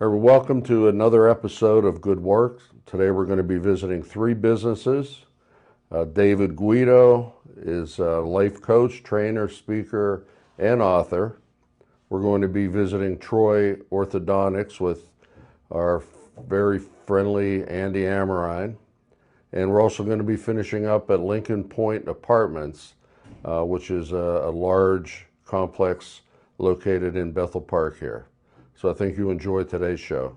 Welcome to another episode of Good Work. Today we're going to be visiting three businesses. David Guido is a life coach, trainer, speaker, and author. We're going to be visiting Troy Orthodontics with our very friendly Andy Amorine. And we're also going to be finishing up at Lincoln Point Apartments, which is a large complex located in Bethel Park here. So I think you enjoyed today's show.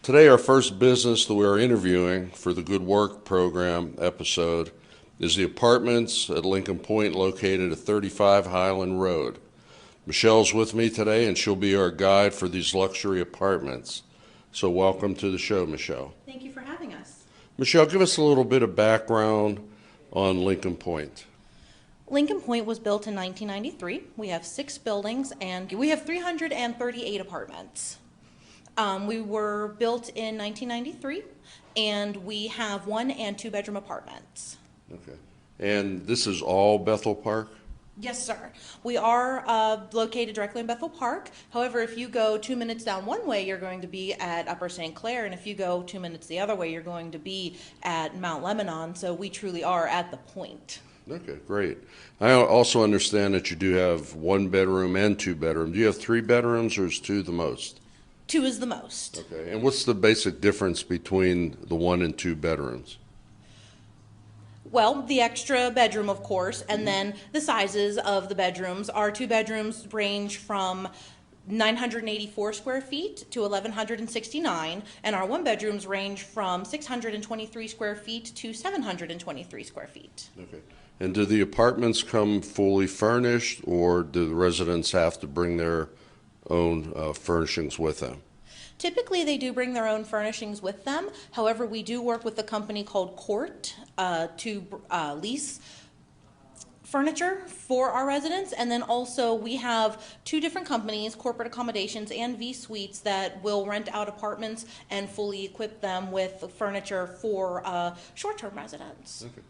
Today, our first business that we are interviewing for the Good Work program episode is the apartments at Lincoln Point located at 35 Highland Road. Michelle's with me today, and she'll be our guide for these luxury apartments. So welcome to the show, Michelle. Thank you for having us. Michelle, give us a little bit of background on Lincoln Point. Lincoln Point was built in 1993. We have 6 buildings, and we have 338 apartments. We were built in 1993, and we have 1 and 2 bedroom apartments. Okay. And this is all Bethel Park? Yes, sir. We are located directly in Bethel Park. However, if you go 2 minutes down one way, you're going to be at Upper St. Clair, and if you go 2 minutes the other way, you're going to be at Mount Lebanon. So we truly are at the point. Okay, great. I also understand that you do have 1 bedroom and 2 bedrooms. Do you have 3 bedrooms, or is 2 the most? 2 is the most. Okay, and what's the basic difference between the 1 and 2 bedrooms? Well, the extra bedroom, of course, and then the sizes of the bedrooms. Our 2 bedrooms range from 984 square feet to 1,169, and our 1 bedrooms range from 623 square feet to 723 square feet. Okay. And do the apartments come fully furnished, or do the residents have to bring their own furnishings with them? Typically, they do bring their own furnishings with them. However, we do work with a company called Court to lease furniture for our residents. And then also we have 2 different companies, Corporate Accommodations and V Suites, that will rent out apartments and fully equip them with furniture for short-term residents. Okay.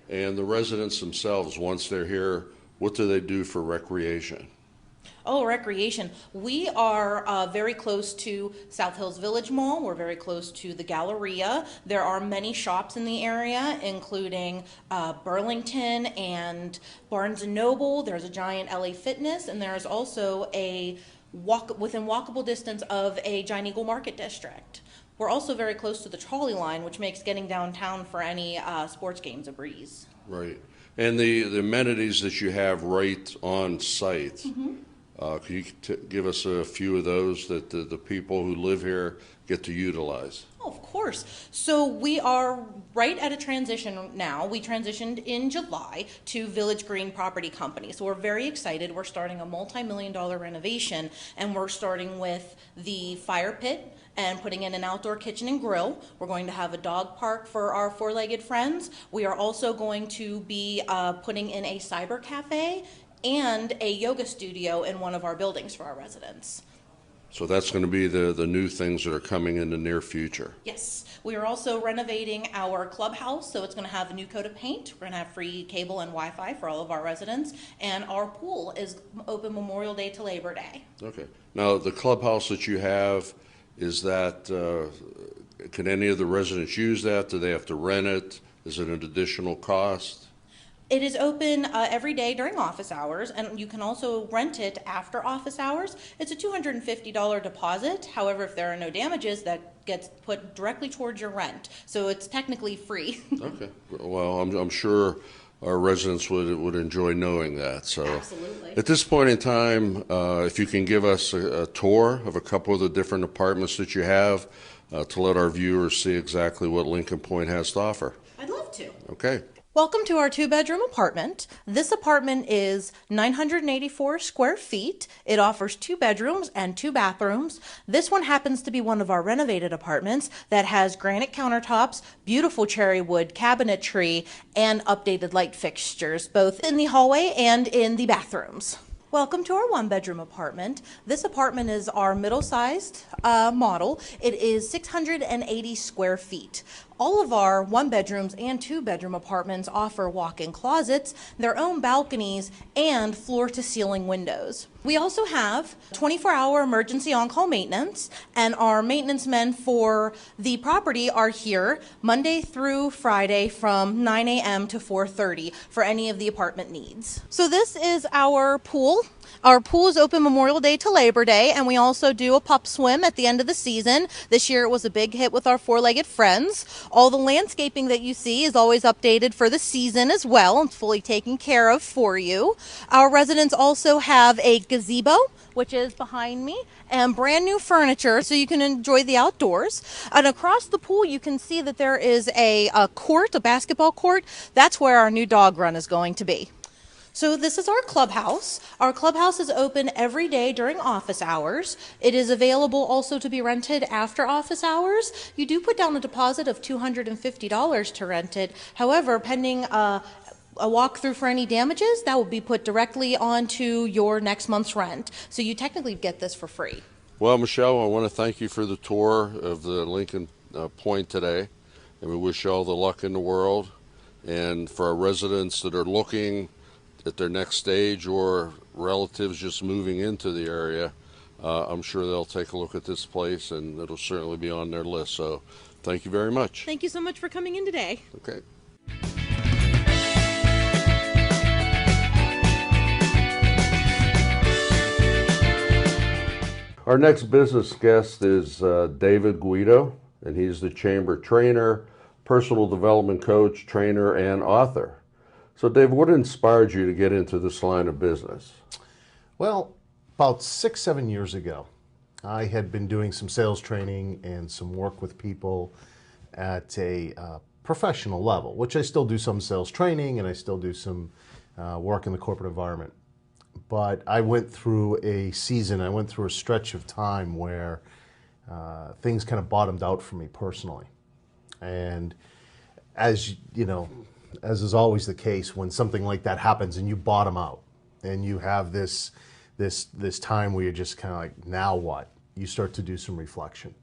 And the residents themselves, once they're here, what do they do for recreation? Oh, recreation. We are very close to South Hills Village Mall. We're very close to the Galleria. There are many shops in the area, including Burlington and Barnes & Noble. There's a giant LA Fitness, and there's also a within walkable distance of a Giant Eagle Market District. We're also very close to the trolley line, which makes getting downtown for any sports games a breeze. Right. And the amenities that you have right on site. Mm-hmm. Can you give us a few of those that the people who live here get to utilize? Oh, of course. So we are right at a transition now. We transitioned in July to Village Green Property Company. So we're very excited. We're starting a multi-million-dollar renovation, and we're starting with the fire pit and putting in an outdoor kitchen and grill. We're going to have a dog park for our 4-legged friends. We are also going to be putting in a cyber cafe and a yoga studio in one of our buildings for our residents. So that's going to be the new things that are coming in the near future. Yes. We are also renovating our clubhouse, so it's going to have a new coat of paint. We're going to have free cable and Wi-Fi for all of our residents, and our pool is open Memorial Day to Labor Day. Okay. Now, the clubhouse that you have, is that, can any of the residents use that? Do they have to rent it? Is it an additional cost? It is open every day during office hours, and you can also rent it after office hours. It's a $250 deposit. However, if there are no damages, that gets put directly towards your rent. So it's technically free. Okay. Well, I'm sure our residents would enjoy knowing that. So absolutely. At this point in time, if you can give us a tour of a couple of the different apartments that you have to let our viewers see exactly what Lincoln Point has to offer. I'd love to. Okay. Welcome to our two-bedroom apartment. This apartment is 984 square feet. It offers 2 bedrooms and 2 bathrooms. This one happens to be one of our renovated apartments that has granite countertops, beautiful cherry wood cabinetry, and updated light fixtures, both in the hallway and in the bathrooms. Welcome to our 1-bedroom apartment. This apartment is our middle-sized model. It is 680 square feet. All of our 1-bedrooms and 2-bedroom apartments offer walk-in closets, their own balconies, and floor-to-ceiling windows. We also have 24-hour emergency on-call maintenance, and our maintenance men for the property are here Monday through Friday from 9 a.m. to 4:30 for any of the apartment needs. So this is our pool. Our pool is open Memorial Day to Labor Day, and we also do a pup swim at the end of the season. This year it was a big hit with our four-legged friends. All the landscaping that you see is always updated for the season as well and fully taken care of for you. Our residents also have a gazebo, which is behind me, and brand new furniture so you can enjoy the outdoors. And across the pool you can see that there is a court, a basketball court. That's where our new dog run is going to be. So this is our clubhouse. Our clubhouse is open every day during office hours. It is available also to be rented after office hours. You do put down a deposit of $250 to rent it. However, pending a walkthrough for any damages, that will be put directly onto your next month's rent. So you technically get this for free. Well, Michelle, I want to thank you for the tour of the Lincoln Point today, and we wish you all the luck in the world. And for our residents that are looking at their next stage or relatives just moving into the area, I'm sure they'll take a look at this place, and it'll certainly be on their list. So thank you very much. Thank you so much for coming in today. Okay. Our next business guest is David Guido, and he's the chamber trainer, personal development coach, trainer, and author. So, Dave, what inspired you to get into this line of business? Well, about 6-7 years ago, I had been doing some sales training and some work with people at a professional level, which I still do some sales training and I still do some work in the corporate environment. But I went through a stretch of time where things kind of bottomed out for me personally. And as you know, as is always the case, when something like that happens and you bottom out and you have this time where you're just kind of like, now what? You start to do some reflection.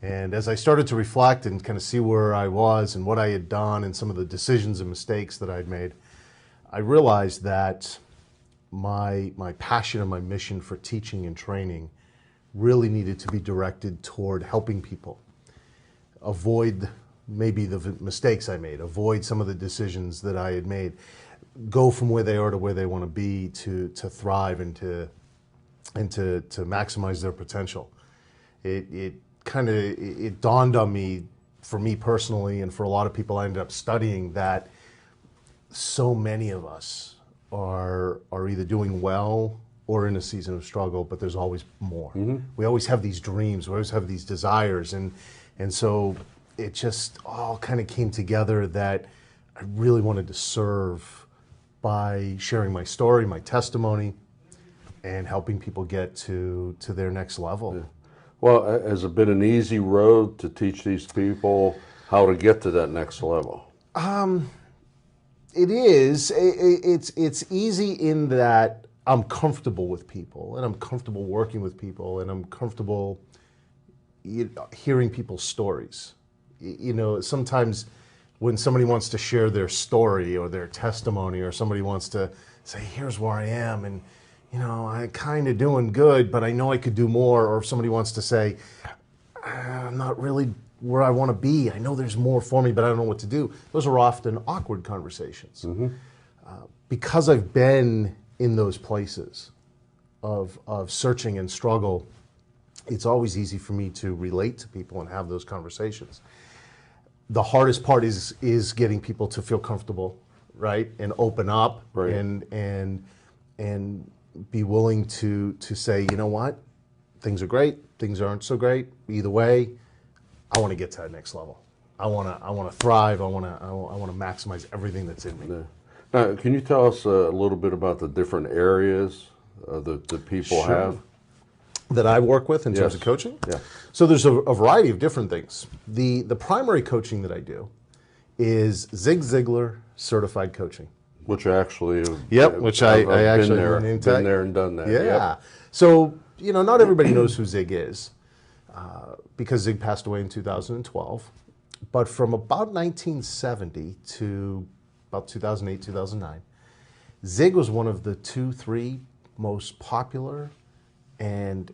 And as I started to reflect and kind of see where I was and what I had done and some of the decisions and mistakes that I'd made, I realized that my passion and my mission for teaching and training really needed to be directed toward helping people avoid maybe the mistakes I made, avoid some of the decisions that I had made, go from where they are to where they want to be to thrive and to maximize their potential. It dawned on me, for me personally and for a lot of people I ended up studying, that so many of us are either doing well or in a season of struggle, but there's always more. Mm-hmm. We always have these dreams, we always have these desires, and so it just all kind of came together that I really wanted to serve by sharing my story, my testimony, and helping people get to their next level. Yeah. Well, has it been an easy road to teach these people how to get to that next level? It is. It's easy in that I'm comfortable with people, and I'm comfortable working with people, and I'm comfortable hearing people's stories. You know, sometimes when somebody wants to share their story or their testimony, or somebody wants to say, here's where I am, and you know, I'm kind of doing good, but I know I could do more, or if somebody wants to say, I'm not really where I want to be, I know there's more for me, but I don't know what to do. Those are often awkward conversations. Mm-hmm. Because I've been in those places of searching and struggle, it's always easy for me to relate to people and have those conversations. The hardest part is getting people to feel comfortable, right, and open up, right, and be willing to say, you know what, things are great, things aren't so great. Either way, I want to get to that next level. I want to thrive. I want to maximize everything that's in me. Yeah. Now, can you tell us a little bit about the different areas that people Sure. have? That I work with in terms Yes. of coaching? Yeah. So there's a variety of different things. The primary coaching that I do is Zig Ziglar certified coaching. Which actually, Yep, which I've I actually been went into. there and done that. Yeah. Yep. So, not everybody knows who Zig is because Zig passed away in 2012. But from about 1970 to about 2008, 2009, Zig was one of the 2-3 most popular and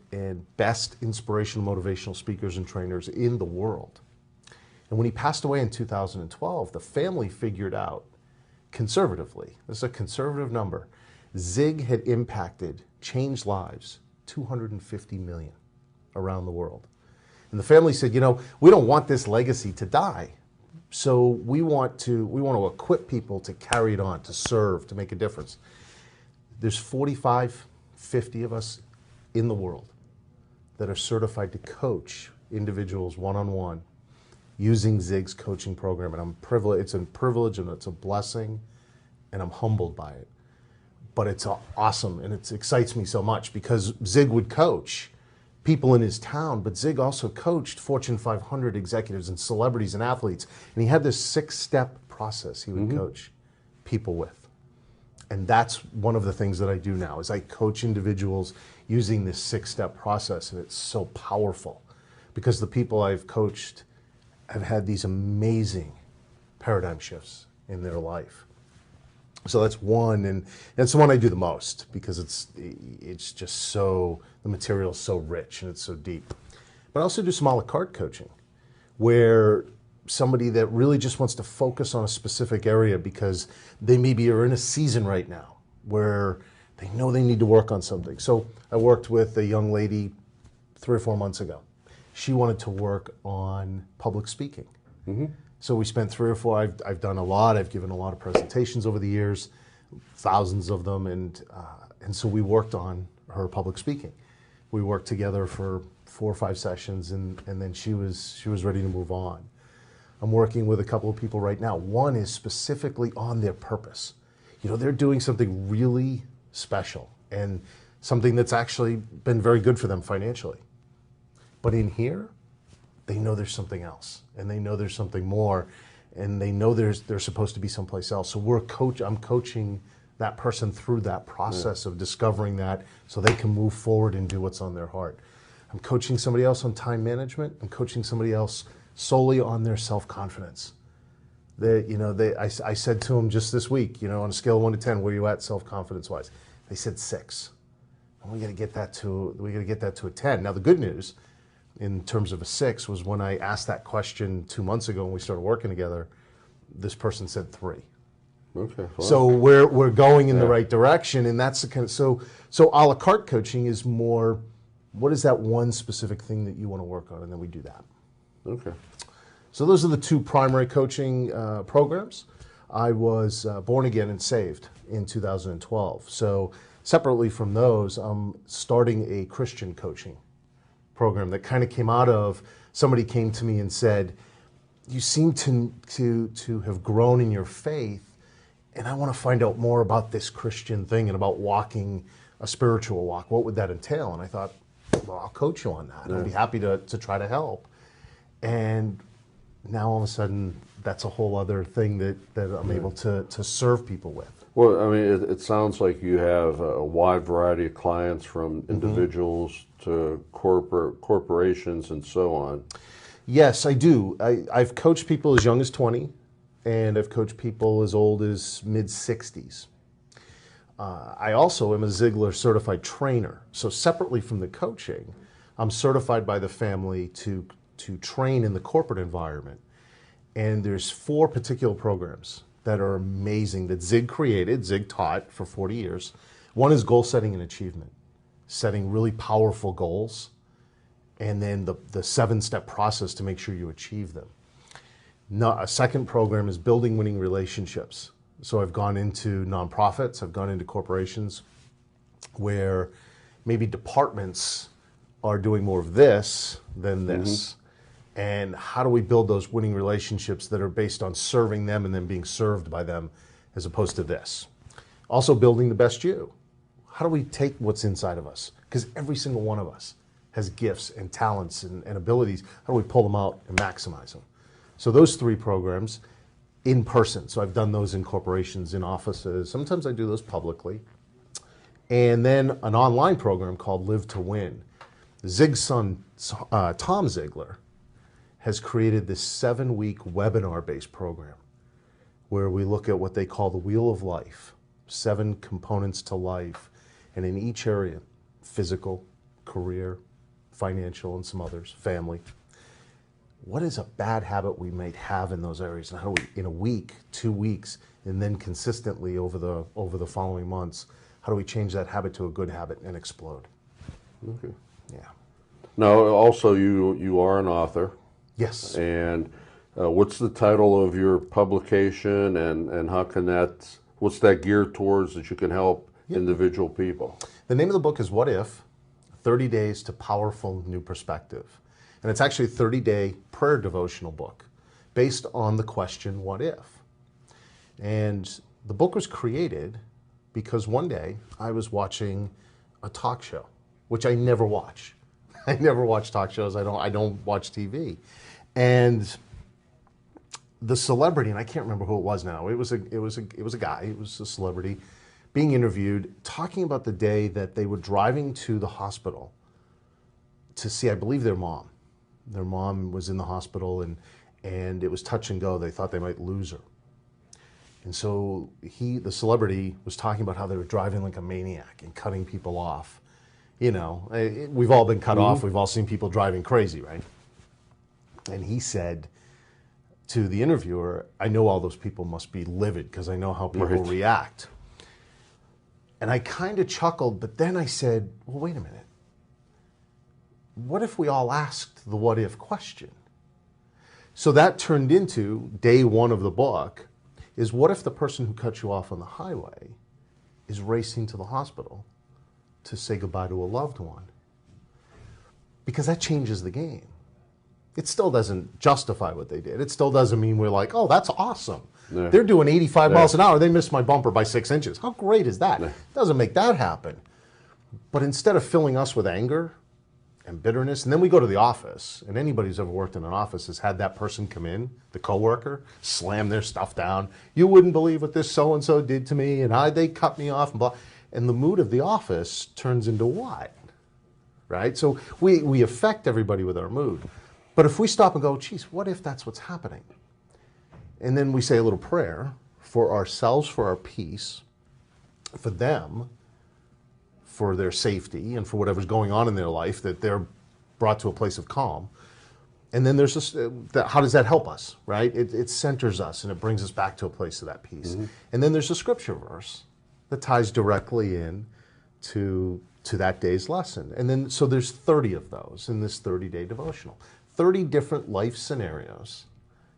best inspirational motivational speakers and trainers in the world. And when he passed away in 2012, the family figured out conservatively, this is a conservative number, Zig had impacted, changed lives, 250 million around the world. And the family said, we don't want this legacy to die. So we want to equip people to carry it on, to serve, to make a difference. There's 45, 50 of us in the world that are certified to coach individuals one-on-one using Zig's coaching program. And I'm privileged, it's a privilege and it's a blessing, and I'm humbled by it. But it's awesome, and it excites me so much because Zig would coach people in his town, but Zig also coached Fortune 500 executives and celebrities and athletes. And he had this 6-step process he would coach people with. And that's one of the things that I do now is I coach individuals using this 6-step process, and it's so powerful because the people I've coached have had these amazing paradigm shifts in their life. So that's one, and it's the one I do the most because it's just so, the material is so rich and it's so deep. But I also do some a la carte coaching where somebody that really just wants to focus on a specific area because they maybe are in a season right now where they know they need to work on something. So I worked with a young lady 3 or 4 months ago. She wanted to work on public speaking. So we spent 3 or 4, I've done a lot, I've given a lot of presentations over the years, thousands of them, and so we worked on her public speaking. We worked together for 4 or 5 sessions, and then she was ready to move on. I'm working with a couple of people right now. One is specifically on their purpose. They're doing something really special and something that's actually been very good for them financially. But in here, they know there's something else, and they know there's something more, and they know they're supposed to be someplace else. So I'm coaching that person through that process of discovering that so they can move forward and do what's on their heart. I'm coaching somebody else on time management. I'm coaching somebody else solely on their self-confidence. I said to them just this week, on a scale of 1 to 10, where are you at self-confidence-wise? They said 6. And we got to get that to a 10. Now the good news, in terms of a 6, was when I asked that question 2 months ago when we started working together, this person said 3. Okay. Well, So we're going in the right direction, and that's the kind of so a la carte coaching is more, what is that one specific thing that you want to work on, and then we do that. okay. So those are the 2 primary coaching programs. I was born again and saved in 2012. So separately from those, I'm starting a Christian coaching program that kind of came out of, somebody came to me and said, you seem to have grown in your faith, and I want to find out more about this Christian thing and about walking a spiritual walk. What would that entail? And I thought, well, I'll coach you on that. I'd be happy to try to help. And now all of a sudden, that's a whole other thing that I'm able to serve people with. Well, I mean, it sounds like you have a wide variety of clients from individuals to corporations and so on. Yes, I do. I've coached people as young as 20, and I've coached people as old as mid-60s. I also am a Ziglar certified trainer. So separately from the coaching, I'm certified by the family to train in the corporate environment. And there's 4 particular programs that are amazing that Zig created, Zig taught for 40 years. One is goal setting and achievement, setting really powerful goals, and then the 7-step process to make sure you achieve them. Now, a second program is building winning relationships. So I've gone into nonprofits, I've gone into corporations where maybe departments are doing more of this than this. And how do we build those winning relationships that are based on serving them and then being served by them as opposed to this? Also building the best you. How do we take what's inside of us? Because every single one of us has gifts and talents and abilities. How do we pull them out and maximize them? So those 3 programs in person. So I've done those in corporations, in offices. Sometimes I do those publicly. And then an online program called Live to Win. Zig's son, Tom Ziglar, has created this 7-week webinar-based program where we look at what they call the Wheel of Life, 7 components to life, and in each area, physical, career, financial, and some others, family. What is a bad habit we might have in those areas, and how do we, in a week, 2 weeks, and then consistently over the following months, how do we change that habit to a good habit and explode? Okay. Yeah. Now, also, you are an author. Yes. And what's the title of your publication, and how can what's that geared towards that you can help individual people? The name of the book is What If? 30 Days to Powerful New Perspective. And it's actually a 30-day prayer devotional book based on the question, what if? And the book was created because one day I was watching a talk show, which I never watch. I never watch talk shows. I don't watch TV. And the celebrity, and I can't remember who it was now. It was a guy. It was a celebrity being interviewed, talking about the day that they were driving to the hospital to see, I believe, their mom. Their mom was in the hospital, and it was touch and go. They thought they might lose her. And so the celebrity, was talking about how they were driving like a maniac and cutting people off. You know, we've all been cut off. We've all seen people driving crazy, right? And he said to the interviewer, I know all those people must be livid because I know how people react. And I kind of chuckled, but then I said, well, wait a minute. What if we all asked the what if question? So that turned into day 1 of the book is, what if the person who cut you off on the highway is racing to the hospital to say goodbye to a loved one? Because that changes the game. It still doesn't justify what they did. It still doesn't mean we're like, oh, that's awesome. Yeah. They're doing 85 miles an hour. They missed my bumper by 6 inches. How great is that? It doesn't make that happen. But instead of filling us with anger and bitterness, and then we go to the office, and anybody who's ever worked in an office has had that person come in, the coworker, slam their stuff down. You wouldn't believe what this so-and-so did to me, and they cut me off, and blah. And the mood of the office turns into what? Right? So we affect everybody with our mood. But if we stop and go, geez, what if that's what's happening? And then we say a little prayer for ourselves, for our peace, for them, for their safety, and for whatever's going on in their life, that they're brought to a place of calm. And then there's this, how does that help us, right? It centers us, and it brings us back to a place of that peace. Mm-hmm. And then there's a scripture verse that ties directly in to that day's lesson. And then, so there's 30 of those in this 30-day devotional. 30 different life scenarios.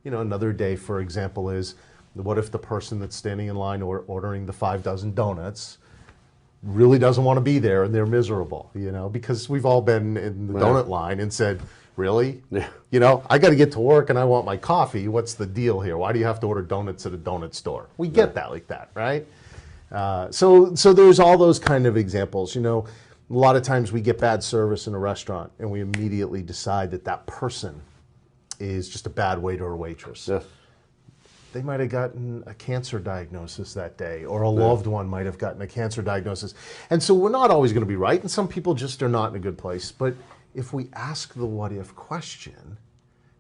You know, another day, for example, is what if the person that's standing in line or ordering the 5 dozen donuts really doesn't want to be there and they're miserable, you know, because we've all been in the donut line and said, really? Yeah. You know, I got to get to work and I want my coffee. What's the deal here? Why do you have to order donuts at a donut store? We get that like that, right? So there's all those kind of examples. You know, a lot of times we get bad service in a restaurant and we immediately decide that person is just a bad waiter or waitress. Yes. They might have gotten a cancer diagnosis that day, or a loved one might have gotten a cancer diagnosis. And so we're not always going to be right, and some people just are not in a good place. But if we ask the what if question,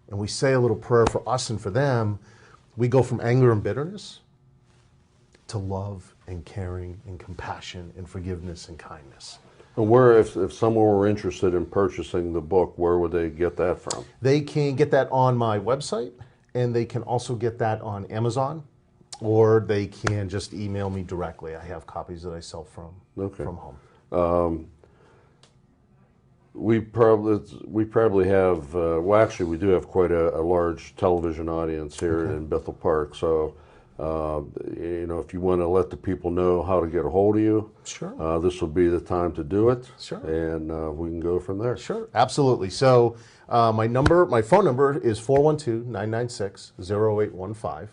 and we say a little prayer for us and for them, we go from anger and bitterness to love and caring and compassion and forgiveness and kindness. And where, if someone were interested in purchasing the book, where would they get that from? They can get that on my website, and they can also get that on Amazon, or they can just email me directly. I have copies that I sell from home. We probably have, well, actually, we do have quite a large television audience here in Bethel Park. So, you know, if you want to let the people know how to get a hold of you, sure, this will be the time to do it. Sure. And we can go from there. Sure, absolutely. So My phone number is 412-996-0815.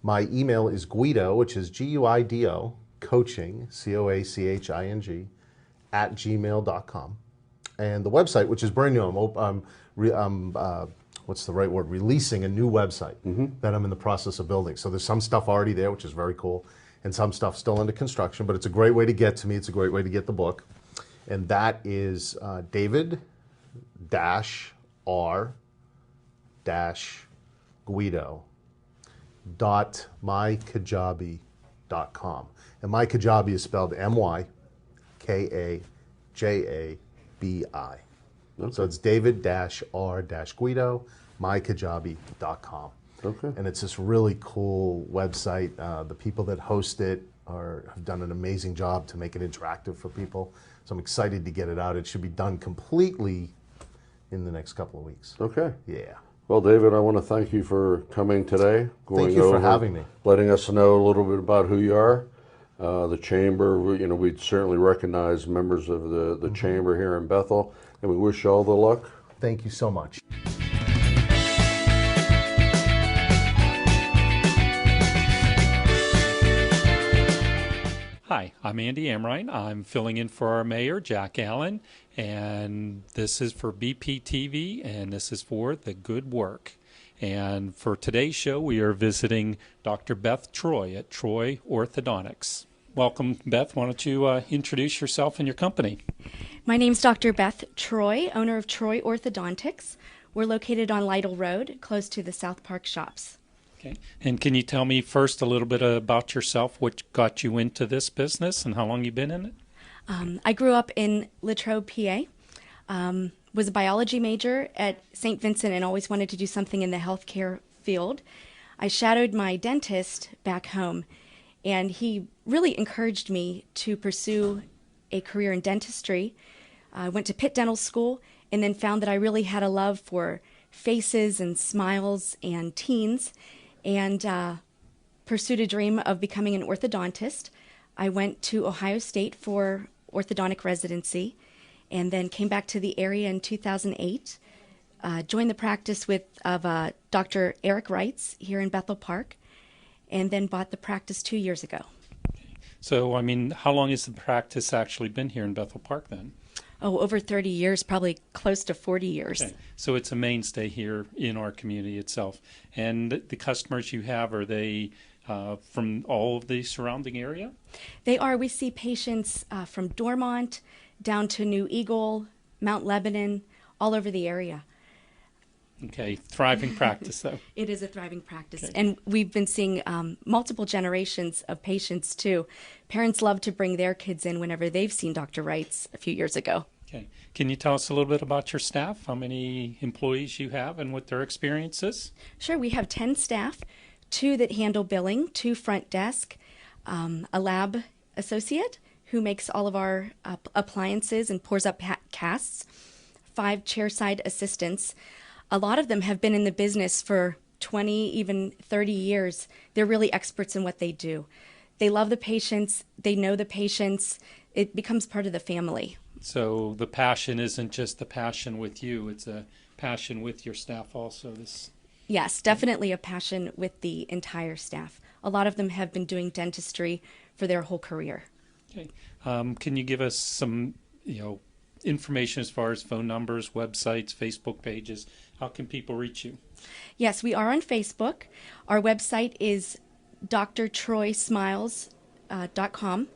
My email is Guido, which is Guido, coaching, COACHING, @gmail.com. And the website, which is brand new, what's the right word? Releasing a new website that I'm in the process of building. So there's some stuff already there, which is very cool, and some stuff still under construction, but it's a great way to get to me. It's a great way to get the book. And that is David-R-Guido.mykajabi.com. And my Kajabi is spelled MYKAJABI. Okay. So it's David-R-Guido, mykajabi.com. Okay. And it's this really cool website. The people that host it have done an amazing job to make it interactive for people. So I'm excited to get it out. It should be done completely in the next couple of weeks. Okay. Yeah. Well, David, I want to thank you for coming today. Thank you for having me. Letting us know a little bit about who you are. The chamber, we certainly recognize members of the chamber here in Bethel, and we wish you all the luck. Thank you so much. Hi, I'm Andy Amrine. I'm filling in for our mayor, Jack Allen, and this is for BPTV, and this is for The Good Work. And for today's show, we are visiting Dr. Beth Troy at Troy Orthodontics. Welcome, Beth. Why don't you introduce yourself and your company? My name's Dr. Beth Troy, owner of Troy Orthodontics. We're located on Lytle Road, close to the South Park shops. Okay. And can you tell me first a little bit about yourself, what got you into this business and how long you've been in it? I grew up in Latrobe, PA. Was a biology major at St. Vincent and always wanted to do something in the healthcare field. I shadowed my dentist back home, and he really encouraged me to pursue a career in dentistry. I went to Pitt Dental School and then found that I really had a love for faces and smiles and teens, and pursued a dream of becoming an orthodontist. I went to Ohio State for orthodontic residency and then came back to the area in 2008, joined the practice of Dr. Eric Reitz here in Bethel Park, and then bought the practice 2 years ago. So, how long has the practice actually been here in Bethel Park then? Oh, over 30 years, probably close to 40 years. Okay. So it's a mainstay here in our community itself. And the customers you have, are they from all of the surrounding area? They are. We see patients from Dormont down to New Eagle, Mount Lebanon, all over the area. Okay, thriving practice though. It is a thriving practice. Okay. And we've been seeing multiple generations of patients too. Parents love to bring their kids in whenever they've seen Dr. Reitz a few years ago. Okay. Can you tell us a little bit about your staff, how many employees you have and what their experience is? Sure, we have 10 staff, 2 that handle billing, 2 front desk, a lab associate who makes all of our appliances and pours up casts, 5 chairside assistants. A lot of them have been in the business for 20, even 30 years. They're really experts in what they do. They love the patients. They know the patients. It becomes part of the family. So the passion isn't just the passion with you. It's a passion with your staff also. Yes, definitely a passion with the entire staff. A lot of them have been doing dentistry for their whole career. Okay. Can you give us some, information as far as phone numbers, websites, Facebook pages? How can people reach you? Yes, we are on Facebook. Our website is drtroysmiles.com.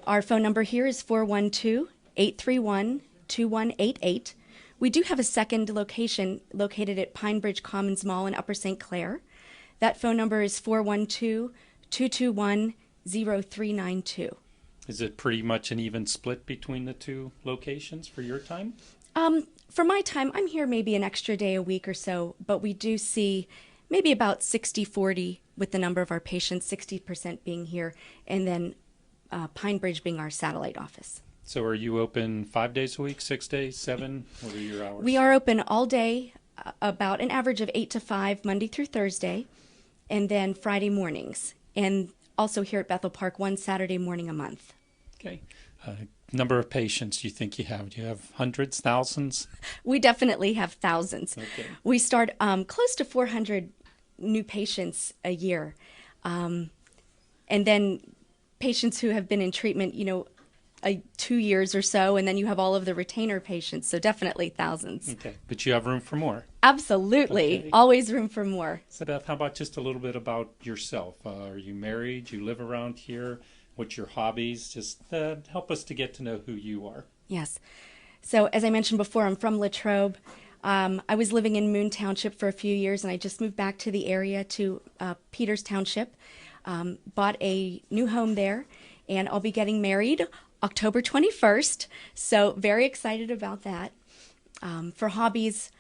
Our phone number here is 412-831-2188. We do have a second location located at Pine Bridge Commons Mall in Upper St. Clair. That phone number is 412-221-0392. Is it pretty much an even split between the two locations for your time? For my time, I'm here maybe an extra day a week or so, but we do see maybe about 60-40 with the number of our patients, 60% being here, and then Pine Bridge being our satellite office. So are you open 5 days a week, 6 days, 7? What are your hours? We are open all day, about an average of 8 to 5, Monday through Thursday, and then Friday mornings. And also here at Bethel Park, one Saturday morning a month. Okay. number of patients you think you have? Do you have hundreds, thousands? We definitely have thousands. Okay. We start close to 400 new patients a year. And then patients who have been in treatment, 2 years or so, and then you have all of the retainer patients, so definitely thousands. Okay, but you have room for more. Absolutely. Okay. Always room for more. So Beth, how about just a little bit about yourself? Are you married? Do you live around here? What's your hobbies? Just help us to get to know who you are. Yes. So as I mentioned before, I'm from Latrobe. I was living in Moon Township for a few years, and I just moved back to the area to Peters Township. Bought a new home there, and I'll be getting married October 21st. So very excited about that. For hobbies,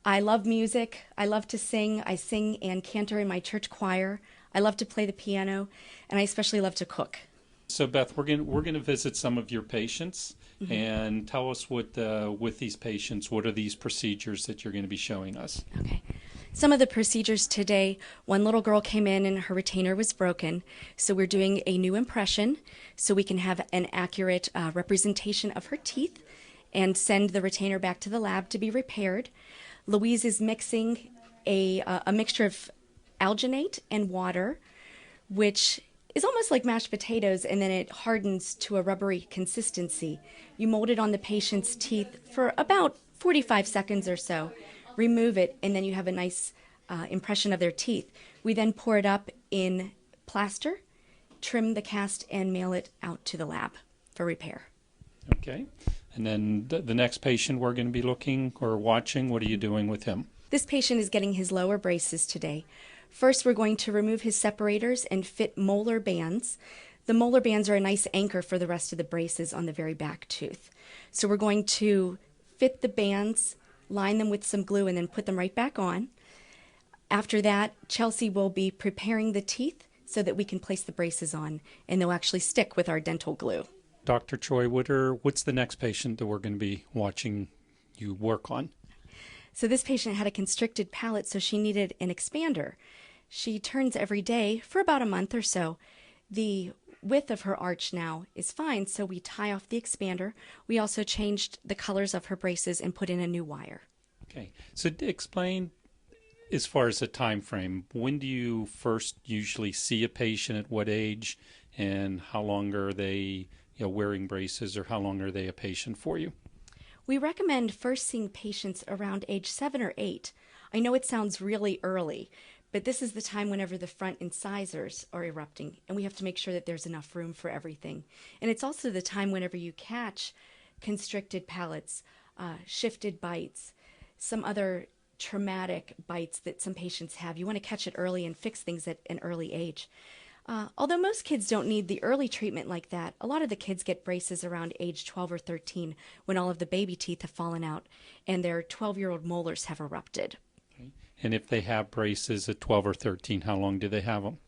I love music. I love to sing. I sing and cantor in my church choir. I love to play the piano, and I especially love to cook. So Beth, we're gonna visit some of your patients and tell us what with these patients, what are these procedures that you're going to be showing us? Okay. Some of the procedures today, one little girl came in and her retainer was broken. So we're doing a new impression so we can have an accurate representation of her teeth and send the retainer back to the lab to be repaired. Louise is mixing a mixture of alginate and water, which is almost like mashed potatoes, and then it hardens to a rubbery consistency. You mold it on the patient's teeth for about 45 seconds or so, remove it, and then you have a nice impression of their teeth. We then pour it up in plaster, trim the cast, and mail it out to the lab for repair. Okay. And then the next patient we're going to be looking or watching, what are you doing with him? This patient is getting his lower braces today. First, we're going to remove his separators and fit molar bands. The molar bands are a nice anchor for the rest of the braces on the very back tooth. So we're going to fit the bands, line them with some glue, and then put them right back on. After that, Chelsea will be preparing the teeth so that we can place the braces on, and they'll actually stick with our dental glue. Dr. Troy Witter, what's the next patient that we're going to be watching you work on? So this patient had a constricted palate, so she needed an expander. She turns every day for about a month or so. The width of her arch now is fine, so we tie off the expander. We also changed the colors of her braces and put in a new wire. Okay. So explain, as far as the time frame, when do you first usually see a patient, at what age, and how long are they wearing braces, or how long are they a patient for you? We recommend first seeing patients around age 7 or 8. I know it sounds really early, but this is the time whenever the front incisors are erupting, and we have to make sure that there's enough room for everything. And it's also the time whenever you catch constricted palates, shifted bites, some other traumatic bites that some patients have. You want to catch it early and fix things at an early age. Although most kids don't need the early treatment like that, a lot of the kids get braces around age 12 or 13 when all of the baby teeth have fallen out and their 12-year-old molars have erupted. Okay. And if they have braces at 12 or 13, how long do they have them?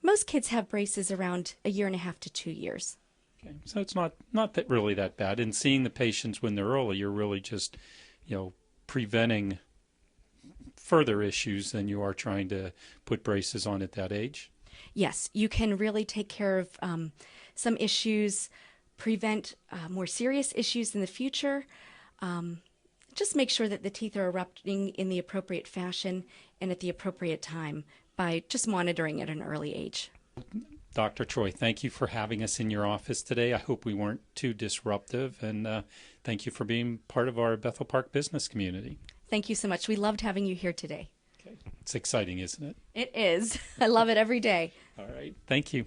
Most kids have braces around 1.5 to 2 years. Okay. So it's not that really that bad. And seeing the patients when they're early, you're really just, preventing further issues than you are trying to put braces on at that age. Yes, you can really take care of some issues, prevent more serious issues in the future. Just make sure that the teeth are erupting in the appropriate fashion and at the appropriate time by just monitoring at an early age. Dr. Troy, thank you for having us in your office today. I hope we weren't too disruptive, and thank you for being part of our Bethel Park business community. Thank you so much. We loved having you here today. Okay. It's exciting, isn't it? It is. I love it every day. All right. Thank you.